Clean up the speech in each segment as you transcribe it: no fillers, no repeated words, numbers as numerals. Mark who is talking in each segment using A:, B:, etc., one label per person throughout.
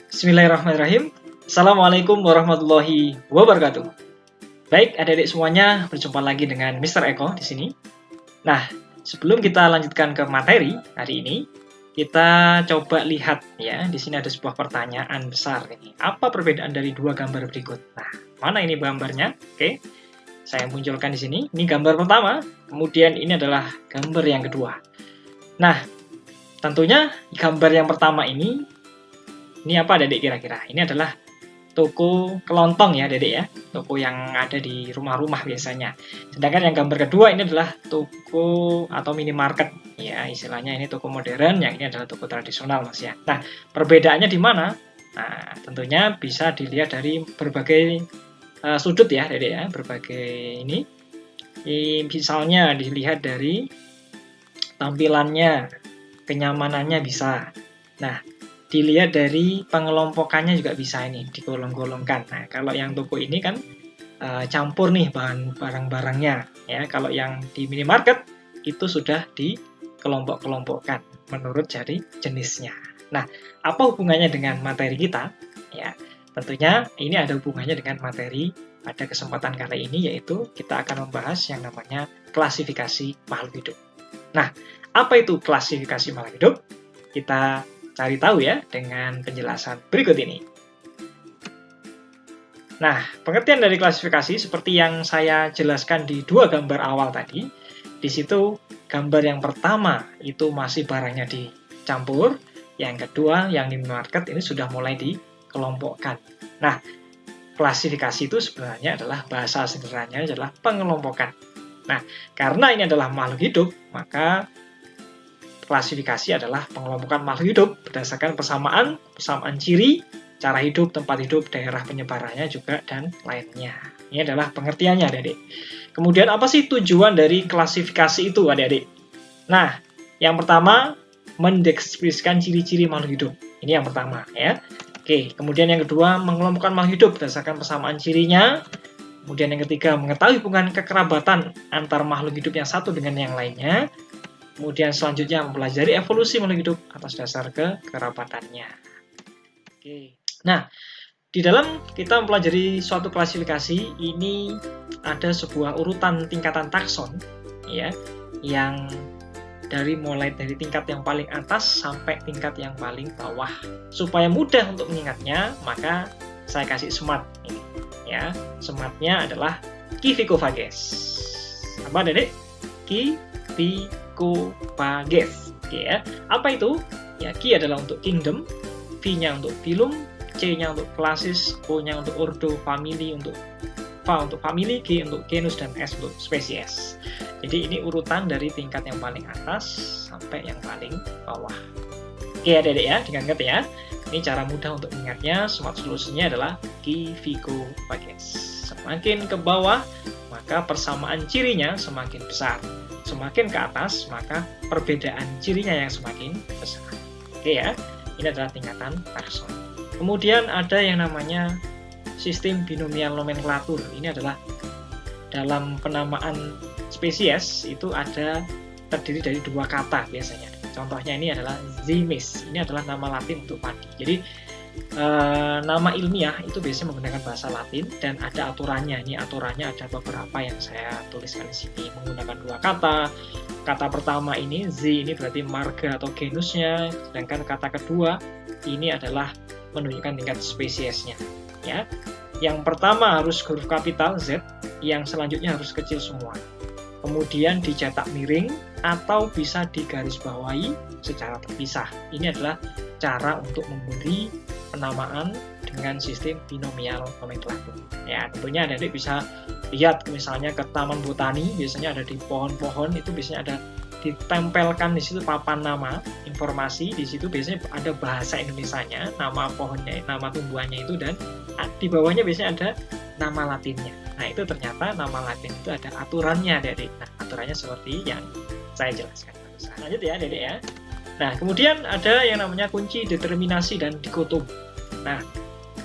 A: Bismillahirrahmanirrahim. Assalamualaikum warahmatullahi wabarakatuh. Baik, adik-adik semuanya, berjumpa lagi dengan Mr. Eko di sini. Nah, sebelum kita lanjutkan ke materi hari ini, kita coba lihat ya, di sini ada sebuah pertanyaan besar ini. Apa perbedaan dari dua gambar berikut? Nah, mana ini gambarnya? Oke, saya munculkan di sini. Ini gambar pertama, kemudian ini adalah gambar yang kedua. Nah, tentunya gambar yang pertama ini apa adik kira-kira? Ini adalah toko kelontong ya Dedek ya, toko yang ada di rumah-rumah biasanya. Sedangkan yang gambar kedua ini adalah toko atau minimarket ya, istilahnya ini toko modern, yang ini adalah toko tradisional Mas ya. Nah, perbedaannya di mana? Nah, tentunya bisa dilihat dari berbagai sudut ya Dedek ya, berbagai ini. Misalnya dilihat dari tampilannya, kenyamanannya bisa. Nah, dilihat dari pengelompokannya juga bisa ini, digolong-golongkan. Nah, kalau yang toko ini kan campur nih bahan barang-barangnya. Ya, kalau yang di minimarket itu sudah dikelompok-kelompokkan menurut dari jenisnya. Nah, apa hubungannya dengan materi kita? Ya, tentunya ini ada hubungannya dengan materi pada kesempatan kali ini, yaitu kita akan membahas yang namanya klasifikasi makhluk hidup. Nah, apa itu klasifikasi makhluk hidup? Kita cari tahu ya dengan penjelasan berikut ini. Nah, pengertian dari klasifikasi seperti yang saya jelaskan di dua gambar awal tadi. Di situ gambar yang pertama itu masih barangnya dicampur, yang kedua yang di minimarket ini sudah mulai dikelompokkan. Nah, klasifikasi itu sebenarnya adalah bahasa sederhananya adalah pengelompokan. Nah, karena ini adalah makhluk hidup, maka klasifikasi adalah pengelompokan makhluk hidup berdasarkan persamaan ciri, cara hidup, tempat hidup, daerah penyebarannya juga, dan lainnya. Ini adalah pengertiannya, adik-adik. Kemudian apa sih tujuan dari klasifikasi itu, adik-adik? Nah, yang pertama, mendeskripsikan ciri-ciri makhluk hidup. Ini yang pertama, ya. Oke, kemudian yang kedua, mengelompokkan makhluk hidup berdasarkan persamaan cirinya. Kemudian yang ketiga, mengetahui hubungan kekerabatan antar makhluk hidup yang satu dengan yang lainnya. Kemudian selanjutnya mempelajari evolusi makhluk hidup atas dasar kekerabatannya. Oke. Nah, di dalam kita mempelajari suatu klasifikasi, ini ada sebuah urutan tingkatan takson, ya, yang mulai dari tingkat yang paling atas sampai tingkat yang paling bawah. Supaya mudah untuk mengingatnya, maka saya kasih smart ini, ya. Smartnya adalah Kivikophages. Apa, Dedek? Kivikophages. Oke ya. Apa itu? Ya, Ki adalah untuk kingdom, V-nya untuk phylum, C-nya untuk classes, O-nya untuk ordo, family untuk family, G untuk genus, dan S untuk spesies. Jadi ini urutan dari tingkat yang paling atas sampai yang paling bawah. Oke ya Dedek ya, dengan ngerti ya. Ini cara mudah untuk mengingatnya. Smart solusinya adalah Kivikophages. Semakin ke bawah, maka persamaan cirinya semakin besar. Semakin ke atas, maka perbedaan cirinya yang semakin besar. Oke ya, ini adalah tingkatan takson. Kemudian ada yang namanya sistem binomial nomenklatur. Ini adalah dalam penamaan spesies itu terdiri dari dua kata biasanya. Contohnya ini adalah Zimis. Ini adalah nama Latin untuk padi. Jadi nama ilmiah itu biasanya menggunakan bahasa Latin dan ada aturannya. Ini aturannya ada beberapa yang saya tuliskan di sini, menggunakan dua kata. Kata pertama ini Z, ini berarti marga atau genusnya, sedangkan kata kedua ini adalah menunjukkan tingkat spesiesnya. Ya, yang pertama harus huruf kapital Z, yang selanjutnya harus kecil semua. Kemudian dicetak miring atau bisa digarisbawahi secara terpisah. Ini adalah cara untuk memberi penamaan dengan sistem binomial nomenklatur. Ya, tentunya adik-adik bisa lihat misalnya ke taman botani, biasanya ada di pohon-pohon itu biasanya ada ditempelkan di situ papan nama, informasi di situ biasanya ada bahasa Indonesianya, nama pohonnya, nama tumbuhannya itu, dan di bawahnya biasanya ada nama Latinnya. Nah, itu ternyata nama Latin itu ada aturannya, adik-adik. Nah, aturannya seperti yang saya jelaskan. Lanjut ya, adik-adik ya. Nah, kemudian ada yang namanya kunci determinasi dan dikotom. Nah,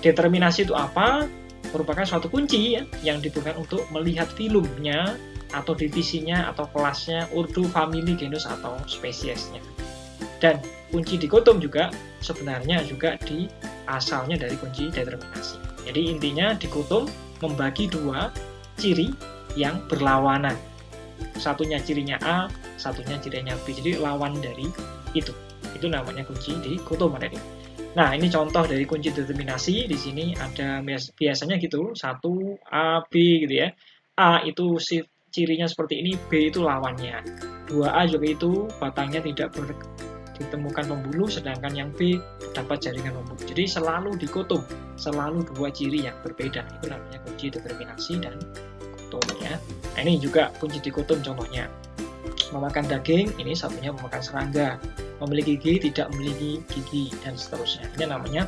A: determinasi itu apa? Merupakan suatu kunci ya, yang digunakan untuk melihat filmnya atau divisinya atau kelasnya, ordo, famili, genus atau spesiesnya. Dan kunci dikotom juga sebenarnya juga asalnya dari kunci determinasi. Jadi intinya dikotom membagi dua ciri yang berlawanan. Satunya cirinya A, satunya cirinya B. Jadi lawan dari itu. Itu namanya kunci dikotom, adik-adik. Nah, ini contoh dari kunci determinasi. Di sini ada biasanya gitu, 1 A, B gitu ya. A itu cirinya seperti ini, B itu lawannya. 2A juga itu batangnya tidak ditemukan pembuluh, sedangkan yang B terdapat jaringan pembuluh. Jadi selalu dikotom, selalu dua ciri yang berbeda. Itu namanya kunci determinasi dan kotom ya. Nah, ini juga kunci dikotom contohnya. Memakan daging, ini satunya memakan serangga. Memiliki gigi, tidak memiliki gigi, dan seterusnya. Ini namanya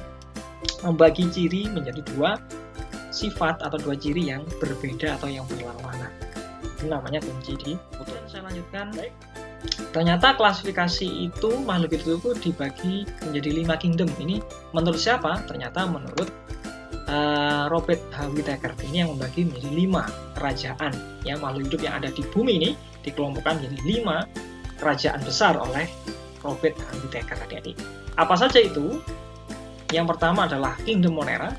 A: membagi ciri menjadi dua sifat atau dua ciri yang berbeda atau yang berlawanan. Ini namanya kunci dikotom. Saya lanjutkan. Baik. Ternyata klasifikasi itu makhluk hidup itu dibagi menjadi 5 kingdom. Ini menurut siapa? Ternyata menurut Robert H. Whittaker. Ini yang membagi menjadi 5 kerajaan ya, makhluk hidup yang ada di bumi ini dikelompokkan menjadi 5 kerajaan besar oleh Robert H. Whittaker, adik-adik. Apa saja itu? Yang pertama adalah Kingdom Monera,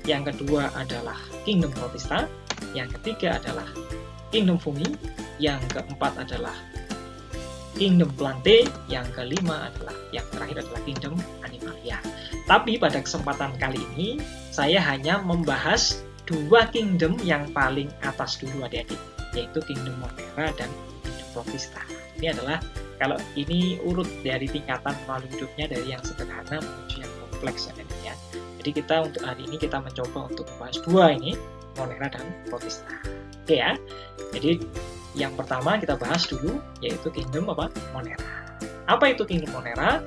A: yang kedua adalah Kingdom Protista, yang ketiga adalah Kingdom Fumi, yang keempat adalah Kingdom Plante, yang kelima adalah, yang terakhir adalah Kingdom Animalia. Tapi pada kesempatan kali ini, saya hanya membahas 2 kingdom yang paling atas dulu, adik-adik, yaitu Kingdom Monera dan Kingdom Protista. Ini adalah, kalau ini urut dari tingkatan makhluk hidupnya dari yang sederhana menuju yang kompleks, adik-adik ya. Jadi kita untuk hari ini kita mencoba untuk membahas 2 ini, Monera dan Protista. Oke ya. Jadi yang pertama kita bahas dulu yaitu Kingdom Monera. Apa itu Kingdom Monera?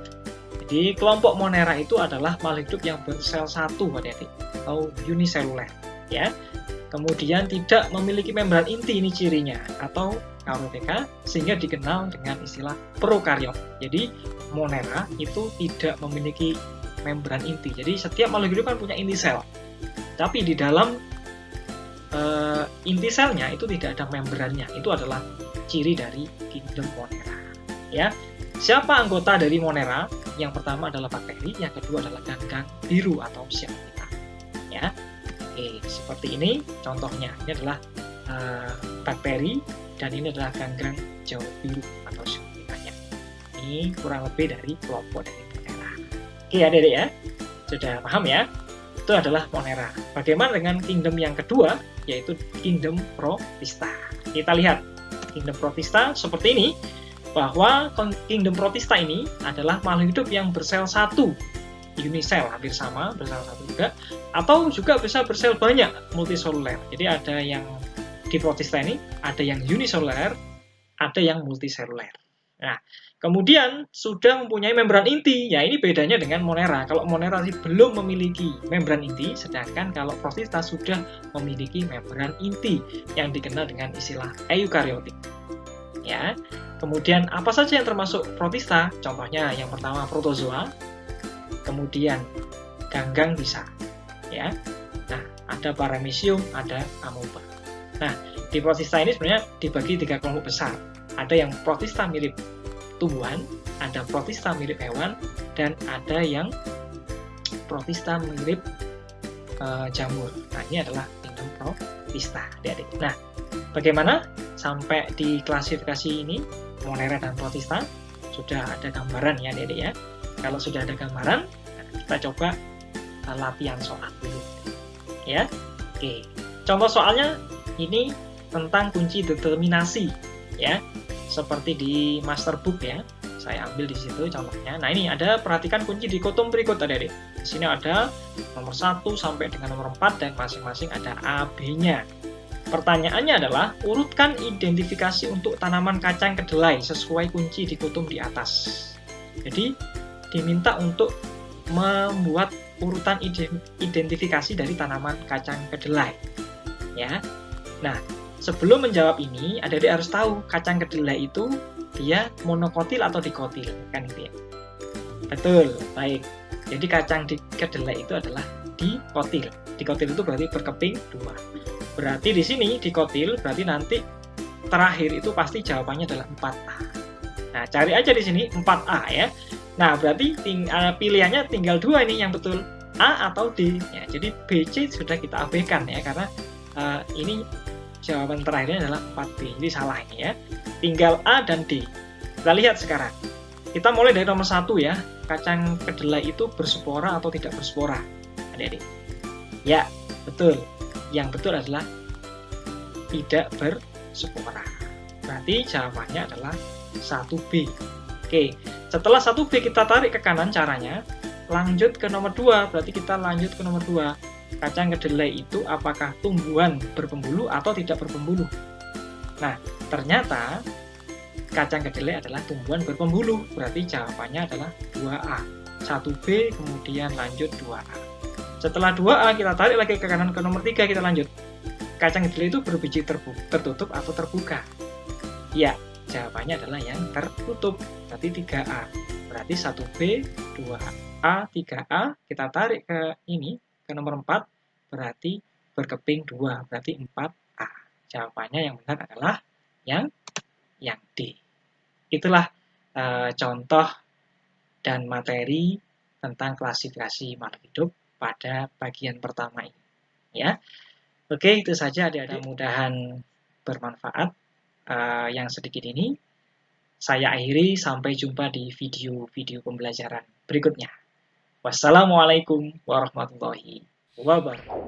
A: Jadi kelompok Monera itu adalah makhluk hidup yang bersel satu, adik-adik, atau uniseluler ya. Kemudian tidak memiliki membran inti, ini cirinya, atau karyoteka, sehingga dikenal dengan istilah prokariot. Jadi Monera itu tidak memiliki membran inti. Jadi setiap makhluk hidup kan punya inti sel. Tapi di dalam inti selnya itu tidak ada membrannya. Itu adalah ciri dari Kingdom Monera ya. Siapa anggota dari Monera? Yang pertama adalah bakteri, yang kedua adalah ganggang biru atau Cyanida ya. Oke, seperti ini contohnya. Ini adalah bakteri dan ini adalah ganggang jauh biru atau Cyanida. Ini kurang lebih dari kelompok dari Monera. Oke adik-adik ya, sudah paham ya? Itu adalah Monera. Bagaimana dengan kingdom yang kedua, yaitu Kingdom Protista. Kita lihat Kingdom Protista seperti ini, bahwa Kingdom Protista ini adalah makhluk hidup yang bersel satu, unisel, hampir sama, bersel satu juga, atau juga bisa bersel banyak, multiseluler. Jadi ada yang di Protista ini, ada yang uniseluler, ada yang multiseluler. Nah, kemudian sudah mempunyai membran inti. Ya, ini bedanya dengan Monera. Kalau Monera belum memiliki membran inti, sedangkan kalau Protista sudah memiliki membran inti yang dikenal dengan istilah eukariotik. Ya. Kemudian apa saja yang termasuk Protista? Contohnya yang pertama protozoa, kemudian ganggang bisa. Ya. Nah, ada paramecium, ada amoeba. Nah, di Protista ini sebenarnya dibagi 3 kelompok besar. Ada yang Protista mirip tumbuhan, ada Protista mirip hewan, dan ada yang Protista mirip jamur. Nah, ini adalah Kingdom Protista, adik-adik. Nah, bagaimana sampai di klasifikasi ini, Monera dan Protista? Sudah ada gambaran ya, adik-adik ya. Kalau sudah ada gambaran, kita coba latihan soal dulu. Ya, oke. Contoh soalnya ini tentang kunci determinasi, ya. Seperti di master book ya, saya ambil di situ contohnya. Nah ini ada, perhatikan kunci dikotom berikut adik-adik. Di sini ada nomor 1 sampai dengan nomor 4 dan masing-masing ada A, B-nya. Pertanyaannya adalah urutkan identifikasi untuk tanaman kacang kedelai sesuai kunci dikotom di atas. Jadi diminta untuk membuat urutan identifikasi dari tanaman kacang kedelai. Ya. Nah, sebelum menjawab ini, adik-adik harus tahu kacang kedelai itu dia monokotil atau dikotil, kan itu ya. Betul, baik. Jadi kacang kedelai itu adalah dikotil. Dikotil itu berarti berkeping 2. Berarti di sini dikotil berarti nanti terakhir itu pasti jawabannya adalah 4A. Nah, cari aja di sini 4A ya. Nah, berarti pilihannya tinggal 2 ini yang betul, A atau D. Ya, jadi B, C sudah kita abaikan ya, karena ini jawaban terakhirnya adalah 4B. Jadi salah ini ya. Tinggal A dan D. Kita lihat sekarang. Kita mulai dari nomor 1 ya. Kacang kedelai itu berspora atau tidak berspora? Adik-adik. Ya, betul. Yang betul adalah tidak berspora. Berarti jawabannya adalah 1B. Oke, setelah 1B kita tarik ke kanan caranya. Lanjut ke nomor 2. Berarti kita lanjut ke nomor 2. Kacang kedelai itu apakah tumbuhan berpembuluh atau tidak berpembuluh? Nah, ternyata kacang kedelai adalah tumbuhan berpembuluh, berarti jawabannya adalah 2A. 1B, kemudian lanjut 2A. Setelah 2A, kita tarik lagi ke kanan ke nomor 3, kita lanjut. Kacang kedelai itu berbiji tertutup atau terbuka? Ya, jawabannya adalah yang tertutup, berarti 3A. Berarti 1B, 2A, 3A, kita tarik ke ini, ke nomor 4, berarti berkeping 2, berarti 4A. Jawabannya yang benar adalah yang D. Itulah contoh dan materi tentang klasifikasi makhluk hidup pada bagian pertama ini. Ya, oke, itu saja adik-adik. Mudah-mudahan bermanfaat yang sedikit ini. Saya akhiri, sampai jumpa di video-video pembelajaran berikutnya. Wassalamualaikum warahmatullahi wabarakatuh.